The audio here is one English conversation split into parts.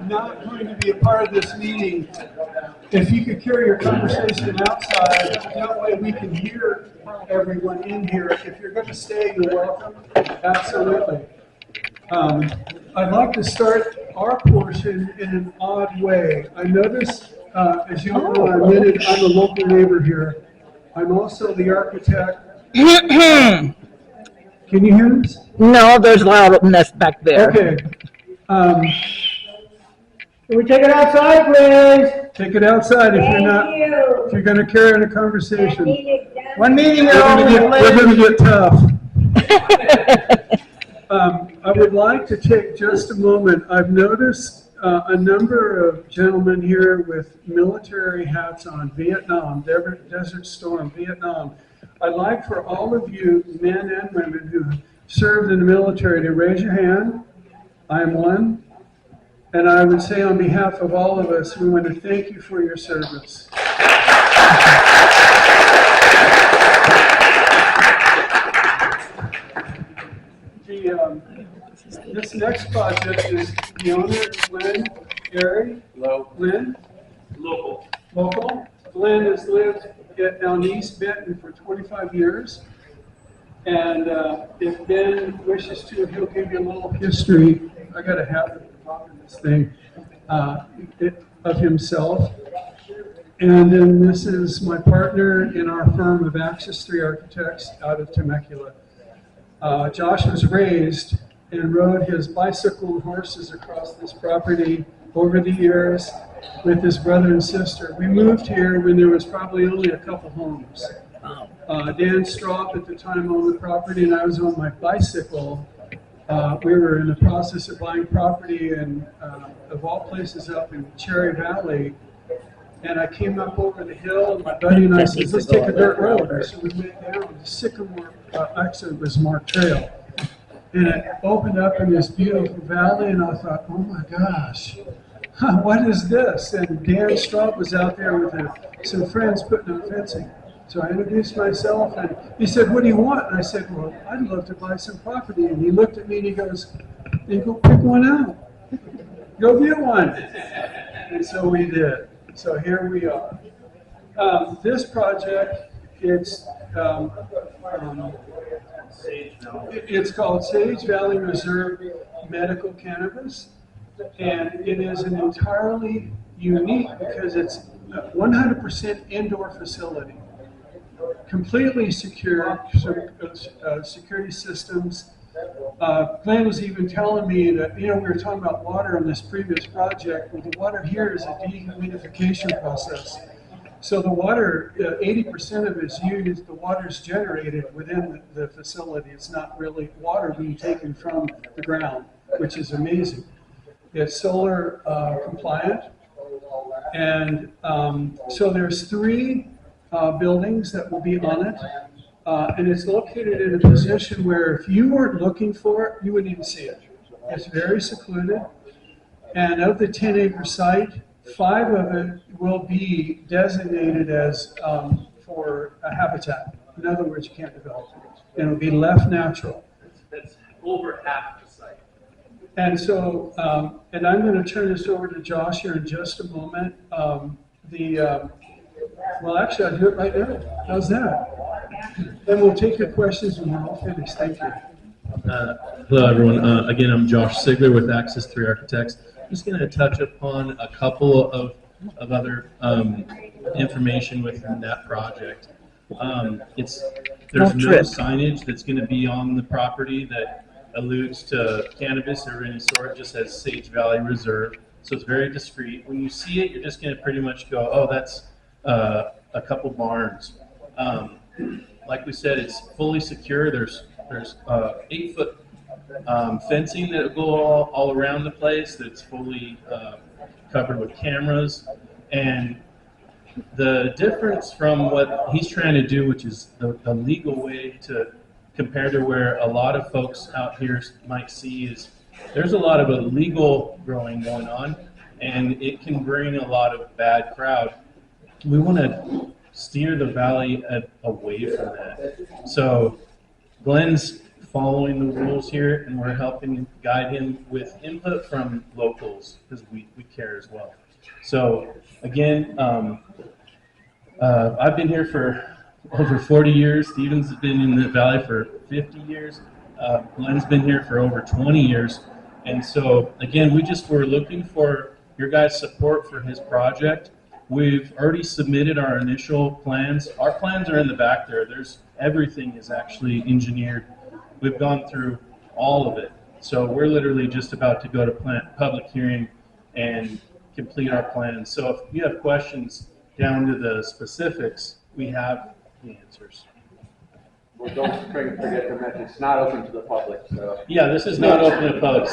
not going to be a part of this meeting, if you could carry your conversation outside, that way we can hear everyone in here. If you're going to stay, you're welcome. Absolutely. I'd like to start our portion in an odd way. I noticed, as you know, I'm a local neighbor here. I'm also the architect. Can you hear us? No, there's loudness back there. Okay. Can we take it outside, please? Take it outside if you're going to carry on a conversation. One meeting, We're going to get tough. I would like to take just a moment. I've noticed a number of gentlemen here with military hats on. Vietnam, Desert Storm, Vietnam. I'd like for all of you, men and women who served in the military, to raise your hand. I am one. And I would say on behalf of all of us, we want to thank you for your service. This next project is the owner, Glen Aery. Hello. Glen? Local. Glen has lived on East Benton for 25 years. And if Ben wishes to, he'll give you a little history. I got a hat at the top of this thing of himself. And then this is my partner in our firm of Axis 3 Architects out of Temecula. Josh was raised and rode his bicycle and horses across this property over the years with his brother and sister. We moved here when there was probably only a couple homes. Dan Straub at the time owned the property, and I was on my bicycle. We were in the process of buying property in, of all places, up in Cherry Valley. And I came up over the hill, and my buddy and I said, let's take a dirt road. So we went down the Sycamore, actually it was Mark Trail. And it opened up in this beautiful valley, and I thought, oh my gosh, what is this? And Dan Straub was out there with some friends putting on fencing. So I introduced myself, and he said, what do you want? And I said, well, I'd love to buy some property. And he looked at me and he goes, then go pick one out. Go get one. And so we did. So here we are. This project, it's called Sage Valley Reserve Medical Cannabis. And it is an entirely unique because it's 100% indoor facility. Completely secure, security systems. Glenn was even telling me that, we were talking about water in this previous project. Well, the water here is a dehumidification process. So the water, 80% of it's used, the water is generated within the facility. It's not really water being taken from the ground, which is amazing. It's solar compliant. And so there's 3 buildings that will be on it, and it's located in a position where if you weren't looking for it, you wouldn't even see it. It's very secluded, and of the 10-acre site, 5 of it will be designated as for a habitat. In other words, you can't develop it. It'll be left natural. That's over half the site. And so, and I'm going to turn this over to Josh here in just a moment. Well, actually, I'll do it right now. How's that? Then we'll take your questions when we're all finished. Thank you. Hello, everyone. Again, I'm Josh Sigler with Axis 3 Architects. I'm just going to touch upon a couple of other information within that project. There's no signage that's going to be on the property that alludes to cannabis or any sort. It just says Sage Valley Reserve. So it's very discreet. When you see it, you're just going to pretty much go, oh, that's a couple barns. Like we said, it's fully secure. There's 8-foot fencing that will go all around the place that's fully covered with cameras. And the difference from what he's trying to do, which is the legal way to compare to where a lot of folks out here might see, is there's a lot of illegal growing going on, and it can bring a lot of bad crowd. We want to steer the valley away from that. So Glenn's following the rules here, and we're helping guide him with input from locals, because we care as well. So again, I've been here for over 40 years. Steven's been in the valley for 50 years. Glen's been here for over 20 years. And so again, we just were looking for your guys' support for his project. We've already submitted our initial plans. Our plans are in the back there. Everything is actually engineered. We've gone through all of it. So we're literally just about to go to public hearing and complete our plans. So if you have questions down to the specifics, we have the answers. Well, don't forget to mention, it's not open to the public, so. Yeah, this is not open to the public.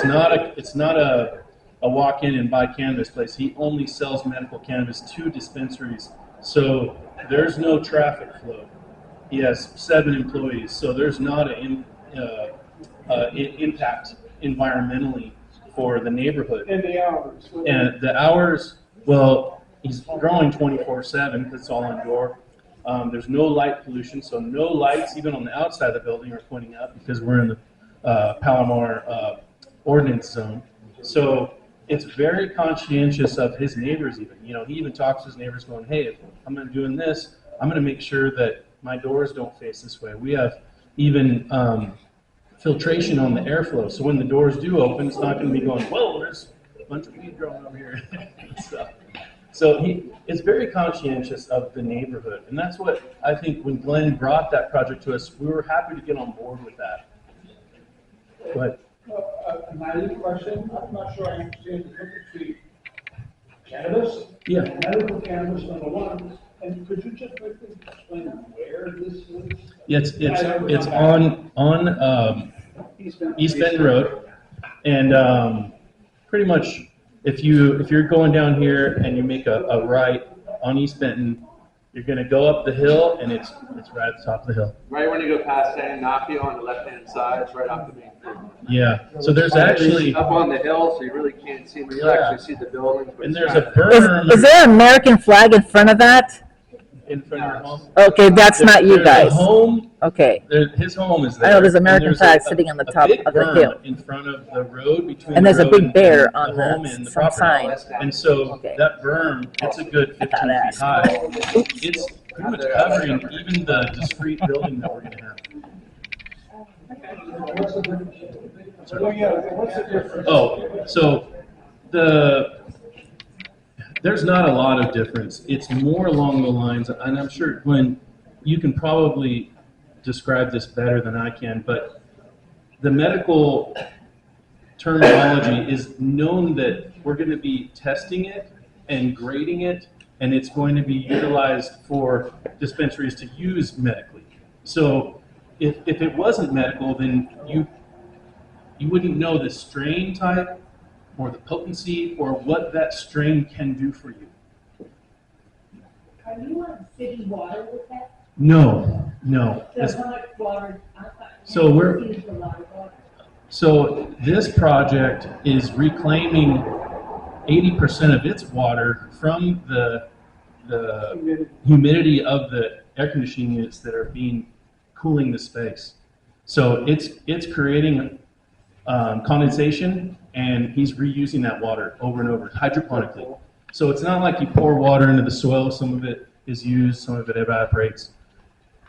It's not a walk-in and buy cannabis place. He only sells medical cannabis to dispensaries. So there's no traffic flow. He has 7 employees, so there's not an impact environmentally for the neighborhood. And the hours. And the hours, well, he's growing 24/7 because it's all indoor. There's no light pollution, so no lights even on the outside of the building are pointing up because we're in the Palomar ordinance zone. So it's very conscientious of his neighbors even. You know, he even talks to his neighbors going, hey, if I'm doing this, I'm going to make sure that my doors don't face this way. We have even filtration on the airflow. So when the doors do open, it's not going to be going, whoa, there's a bunch of weed growing over here and stuff. So he is very conscientious of the neighborhood. And that's what I think when Glenn brought that project to us, we were happy to get on board with that. Go ahead. My question, I'm not sure I understand the difference between cannabis Yeah. and medical cannabis, number one. And could you just quickly explain where this is? Yeah, it's on East Bend Road, and pretty much if you're going down here and you make a right on East Benton, you're going to go up the hill, and it's right at the top of the hill. Right when you go past San Ignacio on the left-hand side, it's right off the main road. Yeah. So there's actually Up on the hill, so you really can't see, but you actually see the buildings. but and it's there's kind a of- berm Is there an American flag in front of that? in front of your home. Okay, that's not you There's a guys. home. Okay. His home is there. I know there's and American there's flag a sitting on the a top big of the berm hill. in front of the road between. And there's the a road big bear and on home the and the some property. sign. And so Okay. that berm, it's a good 15 I'd feet high. It's pretty much covering even the discrete building that we're going to have. What's the difference? Oh, yeah, what's the difference? Oh, so there's not a lot of difference. It's more along the lines, and I'm sure, Glenn, you can probably describe this better than I can, but the medical terminology is known that we're going to be testing it and grading it, and it's going to be utilized for dispensaries to use medically. So if it wasn't medical, then you wouldn't know the strain type or the potency or what that strain can do for you. Are you on city water with that? No. So It's- how much water? So we're- Use a lot of water. So this project is reclaiming 80% of its water from the humidity of the air conditioning units that are cooling the space. So it's creating condensation, and he's reusing that water over and over hydroponically. So it's not like you pour water into the soil. Some of it is used, some of it evaporates.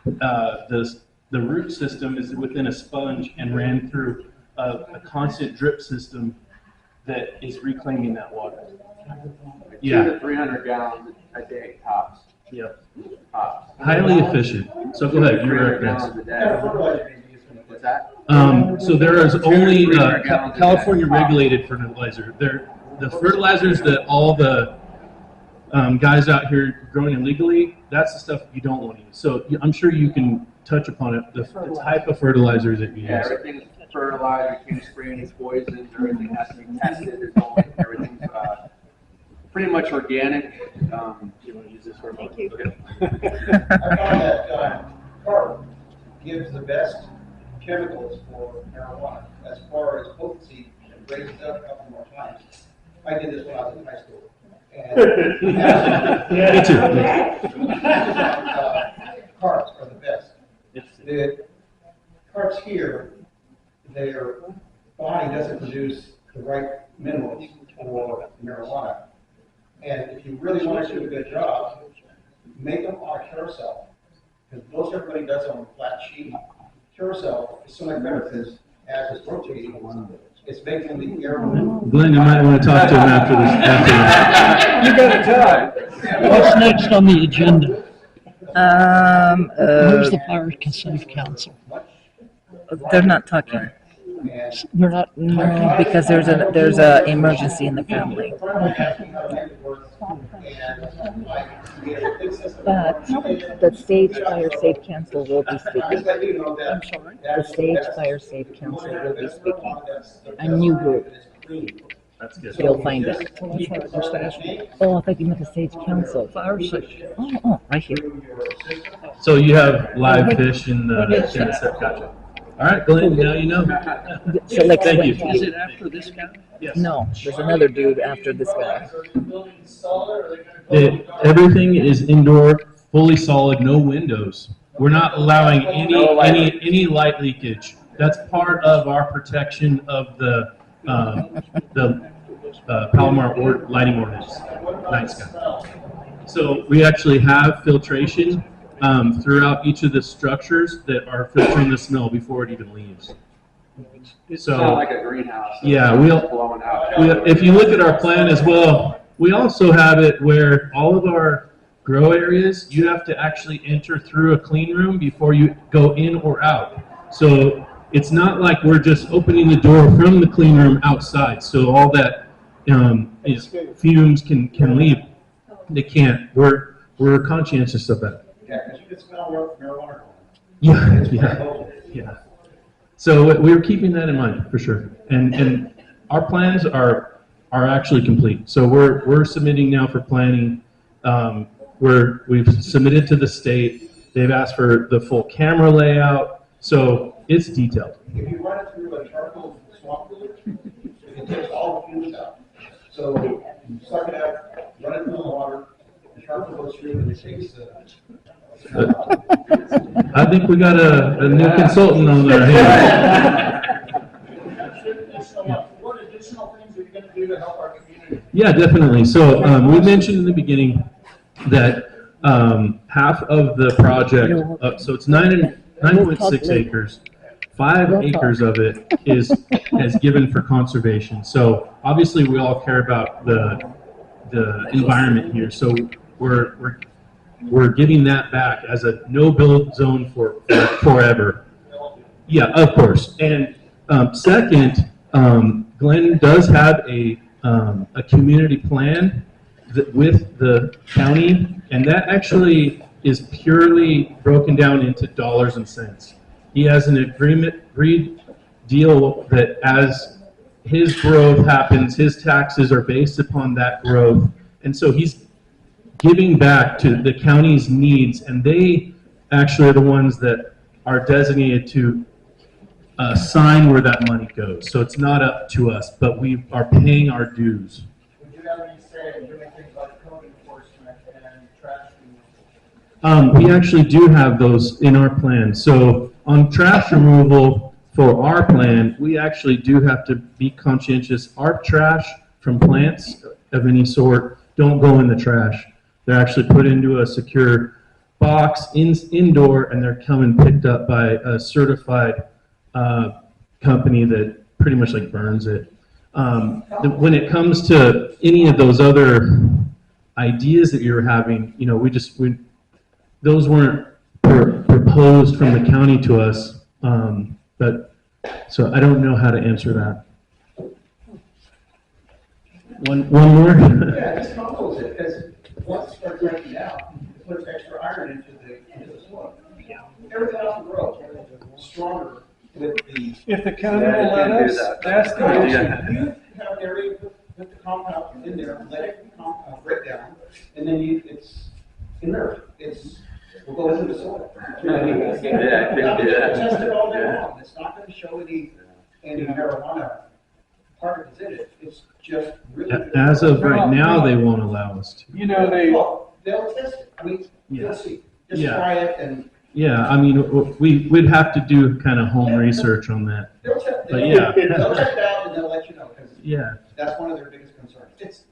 The root system is within a sponge and ran through a constant drip system that is reclaiming that water. 200 to 300 gallons a day tops. Yeah. Tops. Highly efficient. So go ahead, you were 300 next. gallons a day. What's that? So there is only 300 gallons a day. California regulated fertilizer. The fertilizers that all the guys out here growing illegally, that's the stuff you don't want to use. So I'm sure you can touch upon it, the type of fertilizers that you Yeah, use. everything's fertilized, you can't spray any poisons, everything has to be tested, there's no, everything's, pretty much organic. You want to use this for a moment? Okay. I found that carp gives the best chemicals for marijuana as far as potency and breaks it up a couple more times. I did this when I was in high school. And Me too. Carps are the best. It's- The carps here, their body doesn't produce the right minerals for marijuana. And if you really want to do a good job, make them on a carousel. Because most everybody does it on a flat sheet. Carousel is so much better because as it's rotating, it's making the air move. Glenn, you might want to talk to him after this. You got a job. What's next on the agenda? Where's the Uh, Fire Safe Council? they're not talking. They're not. No, because there's a emergency in the family. But the Stage Fire Safe Council will be speaking. The Stage Fire Safe Council will be speaking. A new group. That's good. You'll find it. Oh, I thought you meant the Stage Council. Fire Safe. Oh, right here. So you have live fish in the den set, gotcha. All right, Glenn, now you know. So like, Thank you. Is it after this guy? Yes. No, there's another dude after this guy. Everything is indoor, fully solid, no windows. We're not allowing any light leakage. That's part of our protection of the Palomar lighting ordinance, night sky. So we actually have filtration throughout each of the structures that are filtering the smell before it even leaves. It's So- kind of like a greenhouse. Yeah, Blowing out. If you look at our plan as well, we also have it where all of our grow areas, you have to actually enter through a clean room before you go in or out. So it's not like we're just opening the door from the clean room outside. So all that fumes can leave. They can't. We're conscientious of that. Yeah, because you can smell marijuana. Yeah. So we're keeping that in mind for sure. And our plans are actually complete. So we're submitting now for planning. We've submitted to the state. They've asked for the full camera layout. So it's detailed. If you run it through a charcoal swamp cooler, it takes all the fumes out. So you suck it out, run it through the water, the charcoal goes through and it takes I think we got a new consultant on there. What additional things are you gonna do to help our community? Yeah, definitely. So we mentioned in the beginning that half of the project, so it's 9.6 acres. 5 acres of it is given for conservation. So obviously we all care about the environment here. So we're giving that back as a no build zone for forever. Yeah, of course. And second, Glen does have a community plan with the county, and that actually is purely broken down into dollars and cents. He has an agreed deal that as his growth happens, his taxes are based upon that growth. And so he's giving back to the county's needs, and they actually are the ones that are designated to assign where that money goes. So it's not up to us, but we are paying our dues. Would you have any say in doing things like code enforcement and trash removal? We actually do have those in our plan. So on trash removal for our plan, we actually do have to be conscientious. Our trash from plants of any sort don't go in the trash. They're actually put into a secure box indoor, and they're coming picked up by a certified company that pretty much like burns it. When it comes to any of those other ideas that you're having, those weren't proposed from the county to us, but so I don't know how to answer that. One more. Yeah, just compose it, because once it starts breaking out, it puts extra iron into the soil. Everything else will grow stronger with the. If the county will let us, that's the issue. You have an area, put the compound in there, let it break down, and then it's inert. Will go into the soil. Yeah, Test it all day long. It's not gonna show any marijuana particles in it. It's just really. As of right now, they won't allow us to. Well, they'll test it. I mean, Yeah. you'll see. Just Yeah. try it and Yeah, I mean, we'd have to do kind of home research on that. they'll check. But yeah. They'll check it out and they'll let you know, because Yeah, that's one of their biggest concerns. It's